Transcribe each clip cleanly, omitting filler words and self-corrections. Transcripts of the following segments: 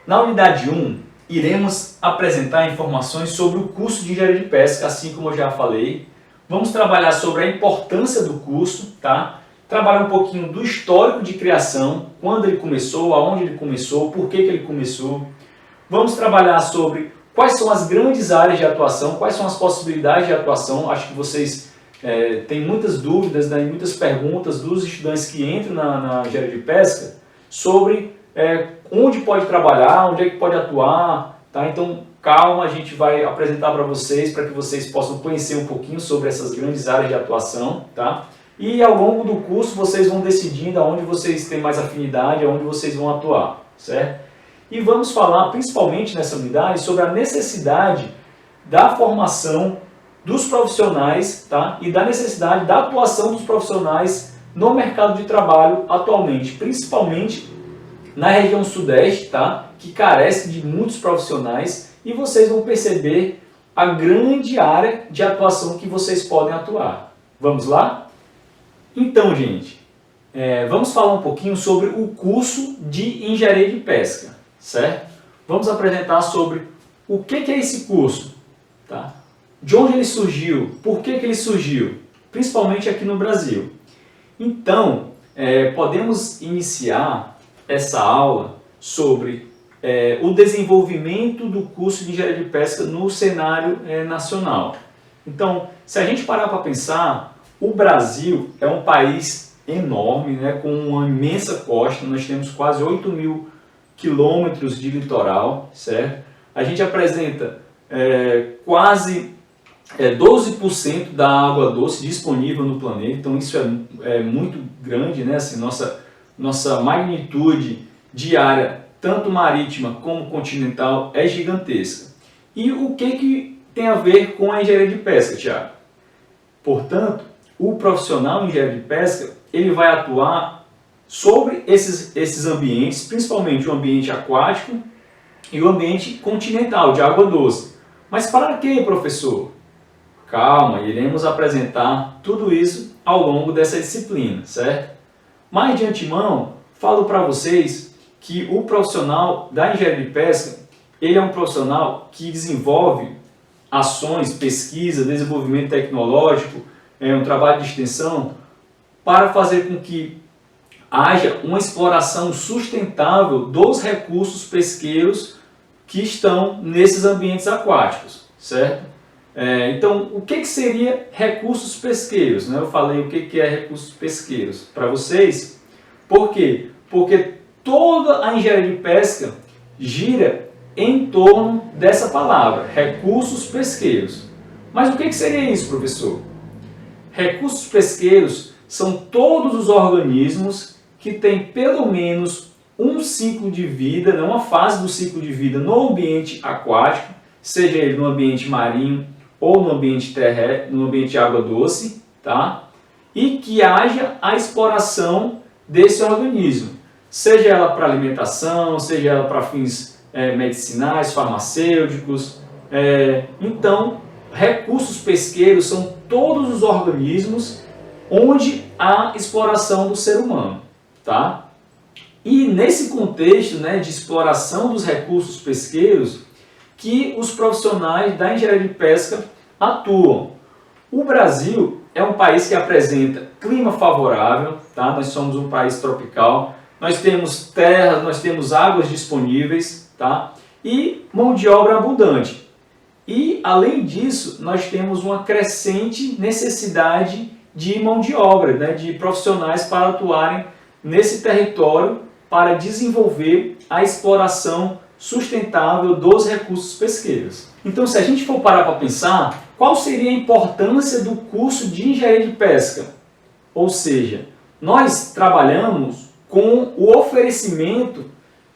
Na unidade 1, iremos apresentar informações sobre o curso de Engenharia de Pesca, assim como eu já falei. Vamos trabalhar sobre a importância do curso, tá? Trabalhar um pouquinho do histórico de criação, quando ele começou, aonde ele começou, por que ele começou. Vamos trabalhar sobre quais são as grandes áreas de atuação, quais são as possibilidades de atuação. Acho que vocês têm muitas dúvidas, né, muitas perguntas dos estudantes que entram na engenharia de pesca sobre onde pode trabalhar, onde é que pode atuar, tá? Então, calma, a gente vai apresentar para vocês, para que vocês possam conhecer um pouquinho sobre essas grandes áreas de atuação, tá? E ao longo do curso vocês vão decidindo aonde vocês têm mais afinidade, aonde vocês vão atuar, certo? E vamos falar principalmente nessa unidade sobre a necessidade da formação dos profissionais, tá? E da necessidade da atuação dos profissionais no mercado de trabalho atualmente, principalmente na região sudeste, tá? Que carece de muitos profissionais, e vocês vão perceber a grande área de atuação que vocês podem atuar. Vamos lá? Então, gente, vamos falar um pouquinho sobre o curso de Engenharia de Pesca, certo? Vamos apresentar sobre o que é esse curso, tá? De onde ele surgiu, por que ele surgiu, principalmente aqui no Brasil. Então, podemos iniciar essa aula sobre o desenvolvimento do curso de Engenharia de Pesca no cenário nacional. Então, se a gente parar para pensar, o Brasil é um país enorme, né, com uma imensa costa. Nós temos quase 8.000 quilômetros de litoral, certo? A gente apresenta quase 12% da água doce disponível no planeta, então isso é muito grande, né? Assim, nossa magnitude de área, tanto marítima como continental, é gigantesca. E o que tem a ver com a engenharia de pesca, Thiago? Portanto, o profissional em engenharia de pesca, ele vai atuar sobre esses ambientes, principalmente o ambiente aquático e o ambiente continental, de água doce. Mas para quê, professor? Calma, iremos apresentar tudo isso ao longo dessa disciplina, certo? Mas de antemão, falo para vocês que o profissional da engenharia de pesca, ele é um profissional que desenvolve ações, pesquisa, desenvolvimento tecnológico, um trabalho de extensão, para fazer com que haja uma exploração sustentável dos recursos pesqueiros que estão nesses ambientes aquáticos, certo? Então, o que seria recursos pesqueiros, né? Eu falei o que é recursos pesqueiros para vocês. Por quê? Porque toda a engenharia de pesca gira em torno dessa palavra, recursos pesqueiros. Mas o que seria isso, professor? Recursos pesqueiros são todos os organismos que têm pelo menos um ciclo de vida, uma fase do ciclo de vida no ambiente aquático, seja ele no ambiente marinho ou no ambiente terrestre, no ambiente de água doce, tá? E que haja a exploração desse organismo, seja ela para alimentação, seja ela para fins medicinais, farmacêuticos. Então, recursos pesqueiros são todos os organismos onde há exploração do ser humano, tá? E nesse contexto, né, de exploração dos recursos pesqueiros, que os profissionais da engenharia de pesca atuam. O Brasil é um país que apresenta clima favorável, tá? Nós somos um país tropical, nós temos terras, nós temos águas disponíveis, tá? E mão de obra abundante. E, além disso, nós temos uma crescente necessidade de mão de obra, né, de profissionais para atuarem nesse território para desenvolver a exploração sustentável dos recursos pesqueiros. Então, se a gente for parar para pensar, qual seria a importância do curso de engenharia de pesca? Ou seja, nós trabalhamos com o oferecimento,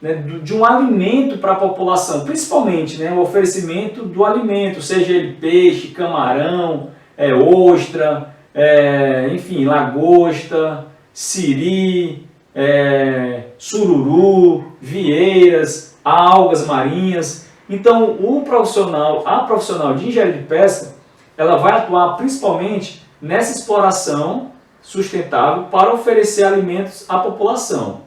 né, de um alimento para a população, principalmente, né, o oferecimento do alimento, seja ele peixe, camarão, ostra, enfim, lagosta, siri, sururu, vieiras, algas marinhas. Então, a profissional de engenharia de pesca, ela vai atuar principalmente nessa exploração sustentável para oferecer alimentos à população.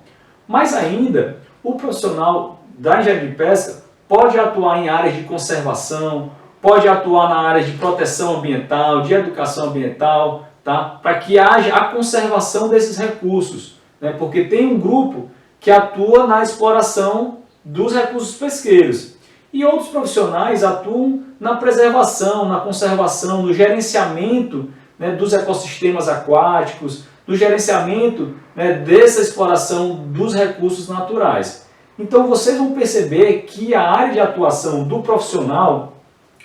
Mas ainda, o profissional da engenharia de pesca pode atuar em áreas de conservação, pode atuar na área de proteção ambiental, de educação ambiental, tá? Para que haja a conservação desses recursos, né? Porque tem um grupo que atua na exploração dos recursos pesqueiros e outros profissionais atuam na preservação, na conservação, no gerenciamento, né, dos ecossistemas aquáticos, do gerenciamento, né, dessa exploração dos recursos naturais. Então vocês vão perceber que a área de atuação do profissional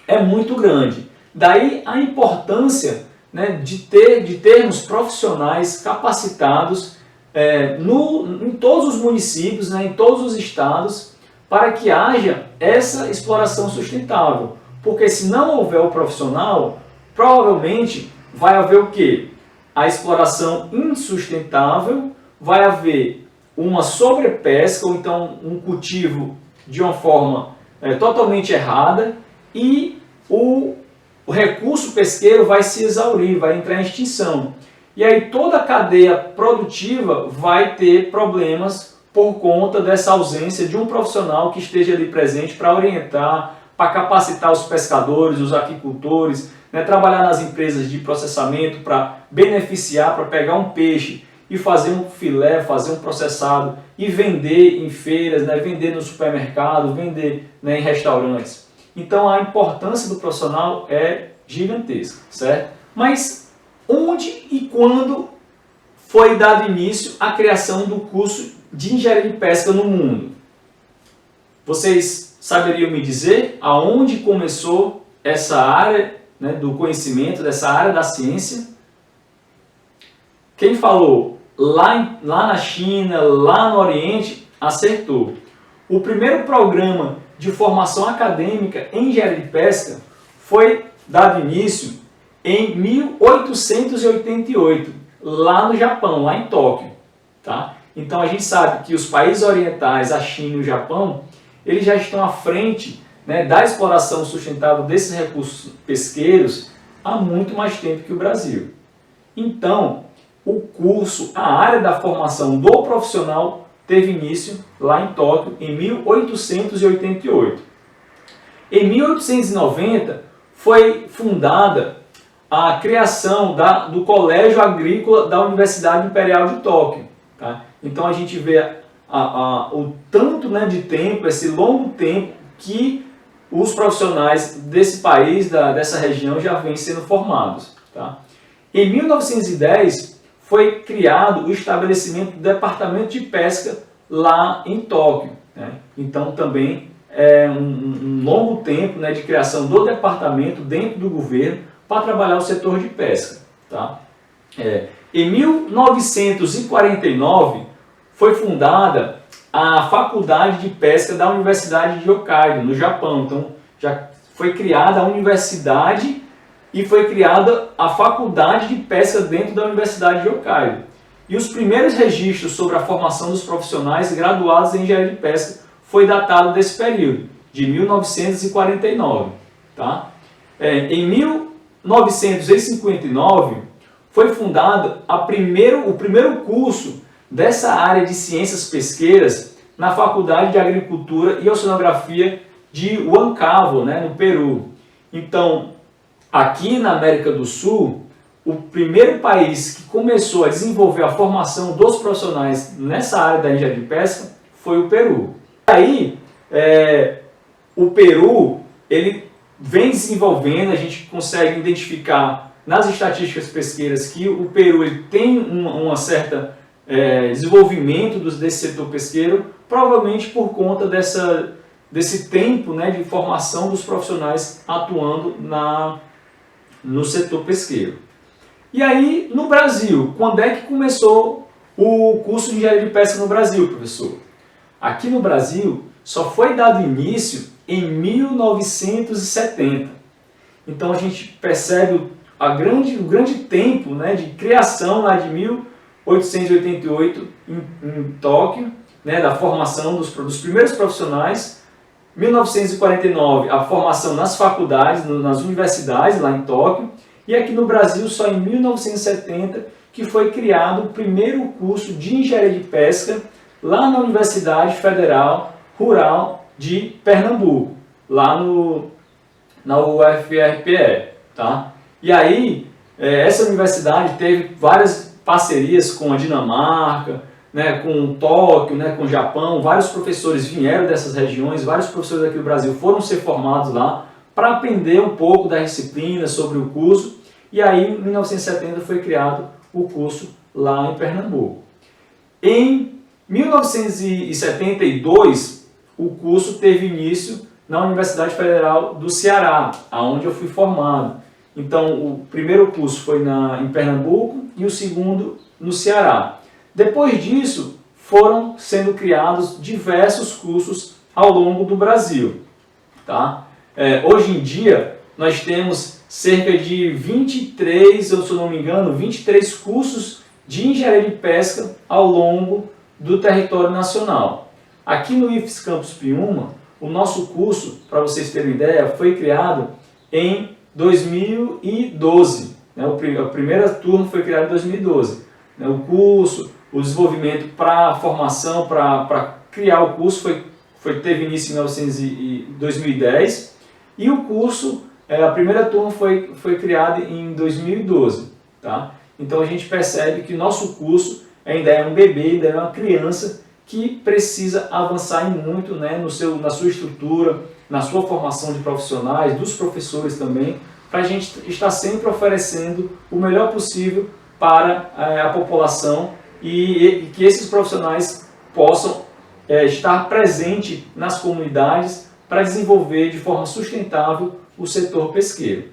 é muito grande. Daí a importância, né, de termos profissionais capacitados em todos os municípios, né, em todos os estados, para que haja essa exploração sustentável. Porque se não houver o profissional, provavelmente vai haver o quê? A exploração insustentável, vai haver uma sobrepesca, ou então um cultivo de uma forma totalmente errada, e o recurso pesqueiro vai se exaurir, vai entrar em extinção. E aí toda a cadeia produtiva vai ter problemas por conta dessa ausência de um profissional que esteja ali presente para orientar, para capacitar os pescadores, os aquicultores, né, trabalhar nas empresas de processamento para beneficiar, para pegar um peixe e fazer um filé, fazer um processado e vender em feiras, né, vender no supermercado, vender, né, em restaurantes. Então a importância do profissional é gigantesca, certo? Mas onde e quando foi dado início à criação do curso de engenharia de pesca no mundo? Vocês saberiam me dizer aonde começou essa área, né, do conhecimento, dessa área da ciência? Quem falou lá na China, lá no Oriente, acertou. O primeiro programa de formação acadêmica em engenharia de pesca foi dado início em 1888, lá no Japão, lá em Tóquio, tá? Então a gente sabe que os países orientais, a China e o Japão, eles já estão à frente, né, da exploração sustentável desses recursos pesqueiros há muito mais tempo que o Brasil. Então, o curso, a área da formação do profissional teve início lá em Tóquio em 1888. Em 1890 foi fundada a criação do Colégio Agrícola da Universidade Imperial de Tóquio, tá? Então a gente vê o tanto, né, de tempo, esse longo tempo que os profissionais desse país, dessa região, já vêm sendo formados, tá? Em 1910 foi criado o estabelecimento do Departamento de Pesca lá em Tóquio, né? Então também é um longo tempo, né, de criação do departamento dentro do governo para trabalhar o setor de pesca, tá? Em 1949 foi fundada a Faculdade de Pesca da Universidade de Hokkaido, no Japão. Então já foi criada a universidade e foi criada a Faculdade de Pesca dentro da Universidade de Hokkaido. E os primeiros registros sobre a formação dos profissionais graduados em engenharia de pesca foi datado desse período, de 1949. Tá? Em 1959 foi fundado o primeiro curso dessa área de ciências pesqueiras na Faculdade de Agricultura e Oceanografia de Huancavelica, né, no Peru. Então, aqui na América do Sul, o primeiro país que começou a desenvolver a formação dos profissionais nessa área da engenharia de pesca foi o Peru. Aí, o Peru, ele vem desenvolvendo, a gente consegue identificar nas estatísticas pesqueiras que o Peru ele tem uma certa desenvolvimento desse setor pesqueiro, provavelmente por conta desse tempo, né, de formação dos profissionais atuando no setor pesqueiro. E aí, no Brasil, quando é que começou o curso de engenharia de pesca no Brasil, professor? Aqui no Brasil, só foi dado início em 1970. Então, a gente percebe o grande tempo, né, de criação lá de 1888 em Tóquio, né, da formação dos primeiros profissionais. 1949, a formação nas faculdades, nas universidades lá em Tóquio. E aqui no Brasil, só em 1970, que foi criado o primeiro curso de engenharia de pesca lá na Universidade Federal Rural de Pernambuco, lá na UFRPE. Tá? E aí, essa universidade teve várias parcerias com a Dinamarca, né, com Tóquio, né, com o Japão. Vários professores vieram dessas regiões, vários professores aqui do Brasil foram ser formados lá para aprender um pouco da disciplina sobre o curso. E aí, em 1970, foi criado o curso lá em Pernambuco. Em 1972, o curso teve início na Universidade Federal do Ceará, onde eu fui formado. Então, o primeiro curso foi em Pernambuco e o segundo no Ceará. Depois disso, foram sendo criados diversos cursos ao longo do Brasil. Tá? Hoje em dia, nós temos cerca de 23, se eu não me engano, 23 cursos de engenharia de pesca ao longo do território nacional. Aqui no IFES Campus Piúma, o nosso curso, para vocês terem ideia, foi criado em 2012. A primeira turma foi criada em 2012. O curso, o desenvolvimento para a formação, para criar o curso, teve início em 2010. E o curso, a primeira turma foi criada em 2012. Tá? Então a gente percebe que o nosso curso ainda é um bebê, ainda é uma criança que precisa avançar muito, né, na sua estrutura, na sua formação de profissionais, dos professores também, para a gente estar sempre oferecendo o melhor possível para a população e que esses profissionais possam estar presentes nas comunidades para desenvolver de forma sustentável o setor pesqueiro.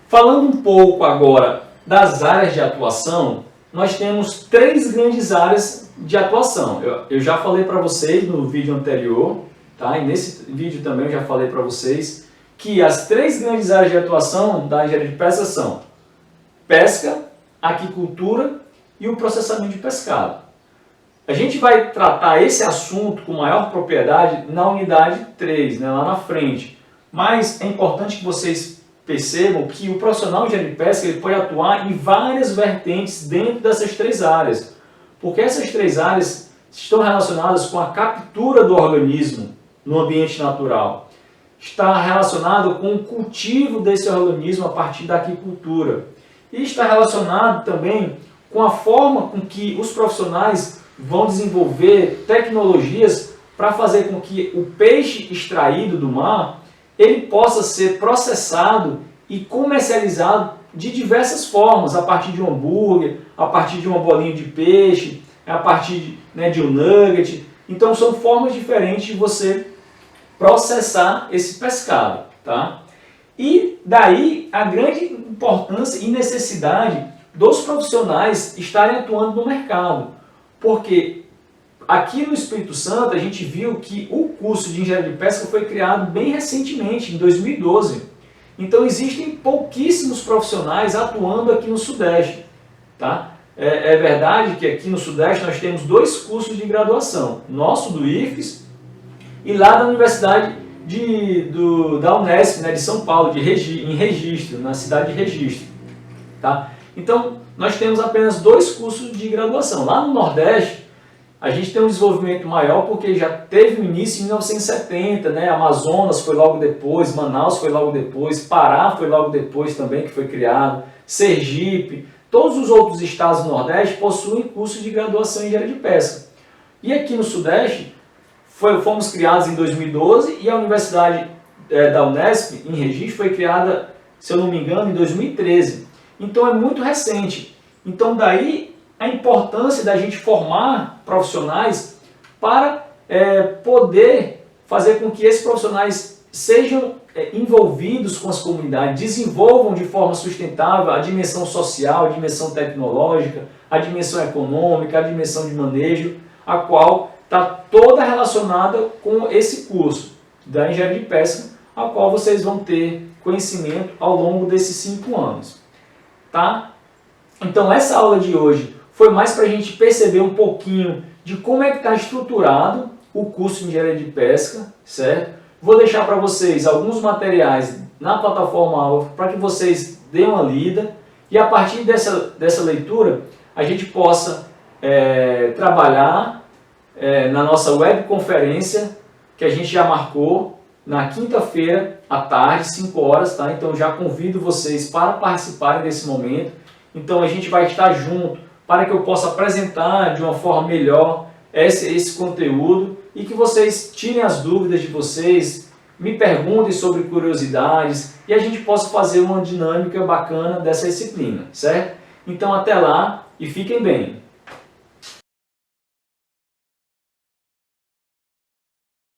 Falando um pouco agora das áreas de atuação, nós temos 3 grandes áreas de atuação. Eu já falei para vocês no vídeo anterior, tá? E nesse vídeo também eu já falei para vocês que as 3 grandes áreas de atuação da engenharia de pesca são pesca, aquicultura e o processamento de pescado. A gente vai tratar esse assunto com maior propriedade na unidade 3, né, lá na frente. Mas é importante que vocês percebam que o profissional de engenharia de pesca ele pode atuar em várias vertentes dentro dessas 3 áreas. Porque essas 3 áreas estão relacionadas com a captura do organismo no ambiente natural. Está relacionado com o cultivo desse organismo a partir da aquicultura. E está relacionado também com a forma com que os profissionais vão desenvolver tecnologias para fazer com que o peixe extraído do mar ele possa ser processado e comercializado de diversas formas, a partir de um hambúrguer, a partir de uma bolinha de peixe, a partir de um nugget. Então são formas diferentes de você processar esse pescado. Tá? E daí a grande importância e necessidade dos profissionais estarem atuando no mercado. Porque aqui no Espírito Santo a gente viu que o curso de engenharia de pesca foi criado bem recentemente, em 2012. Então existem pouquíssimos profissionais atuando aqui no Sudeste. Tá? É verdade que aqui no Sudeste nós temos 2 cursos de graduação. Nosso do IFES e lá da Universidade da Unesp, né, de São Paulo, em Registro, na cidade de Registro. Tá? Então nós temos apenas 2 cursos de graduação. Lá no Nordeste a gente tem um desenvolvimento maior porque já teve o início em 1970, né? Amazonas foi logo depois, Manaus foi logo depois, Pará foi logo depois também que foi criado, Sergipe, todos os outros estados do Nordeste possuem curso de graduação em engenharia de pesca. E aqui no Sudeste fomos criados em 2012 e a Universidade da Unesp, em Registro, foi criada, se eu não me engano, em 2013. Então é muito recente. Então daí a importância da gente formar profissionais para poder fazer com que esses profissionais sejam envolvidos com as comunidades, desenvolvam de forma sustentável a dimensão social, a dimensão tecnológica, a dimensão econômica, a dimensão de manejo, a qual está toda relacionada com esse curso da engenharia de pesca, a qual vocês vão ter conhecimento ao longo desses 5 anos. Tá? Então essa aula de hoje foi mais para a gente perceber um pouquinho de como é que está estruturado o curso de engenharia de pesca, certo? Vou deixar para vocês alguns materiais na plataforma aula para que vocês deem uma lida e a partir dessa leitura a gente possa trabalhar na nossa webconferência que a gente já marcou na quinta-feira à tarde, 5 horas, tá? Então já convido vocês para participarem desse momento. Então a gente vai estar junto para que eu possa apresentar de uma forma melhor esse conteúdo e que vocês tirem as dúvidas de vocês, me perguntem sobre curiosidades e a gente possa fazer uma dinâmica bacana dessa disciplina, certo? Então até lá e fiquem bem!